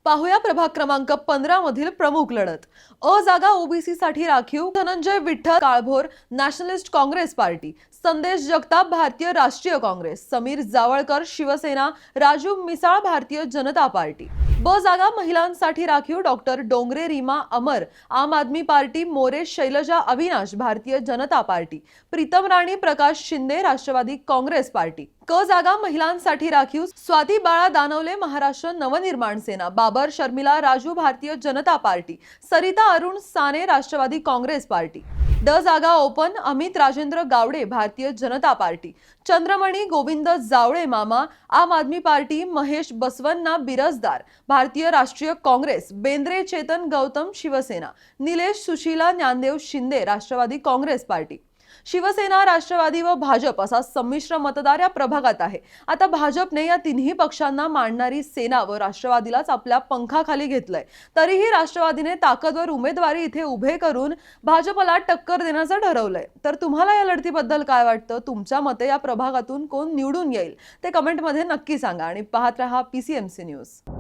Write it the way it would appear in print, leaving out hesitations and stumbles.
पाहुया प्रभाग क्रमांक 15 मधील प्रमुख लढत। अ जागा ओबीसी साठी राखीव धनंजय विठ्ठल काळभोर नॅशनलिस्ट काँग्रेस पार्टी, संदेश जगताप भारतीय राष्ट्रीय काँग्रेस, समीर जावळकर शिवसेना, राजू मिसाळ भारतीय जनता पार्टी। ब जागा महिलांसाठी राखीव डॉक्टर डोंगरे रीमा अमर आम आदमी पार्टी, मोरे शैलजा अविनाश भारतीय जनता पार्टी, प्रीतम राणी प्रकाश शिंदे राष्ट्रवादी काँग्रेस पार्टी। क जागा महिलांसाठी राखीव स्वाती बाळा दानवले महाराष्ट्र नवनिर्माण सेना, बाबर शर्मिला राजू भारतीय जनता पार्टी, सरिता अरुण साने राष्ट्रवादी काँग्रेस पार्टी। ड जागा ओपन अमित राजेंद्र गावडे भारतीय जनता पार्टी, चंद्रमणी गोविंद जावळे मामा आम आदमी पार्टी, महेश बसवन्ना बिरजदार भारतीय राष्ट्रीय काँग्रेस, बेंद्रे चेतन गौतम शिवसेना, निलेश सुशीला ज्ञानदेव शिंदे राष्ट्रवादी काँग्रेस पार्टी। शिवसेना, राष्ट्रवादी व भाजप असा संमिश्र मतदार या प्रभागात आहे। आता भाजपने या तिन्ही पक्षांना मांडणारी सेना व राष्ट्रवादीलाच आपल्या पंखाखाली घेतलंय। तरीही राष्ट्रवादीने ताकदवर उमेदवारी इथे उभे करून भाजपला टक्कर देण्याचं ठरवलंय। तर तुम्हाला या लढतीबद्दल काय वाटतं? तुमच्या मते या प्रभागातून कोण निवडून येईल ते कमेंटमध्ये नक्की सांगा आणि पाहत रहा PCMC न्यूज।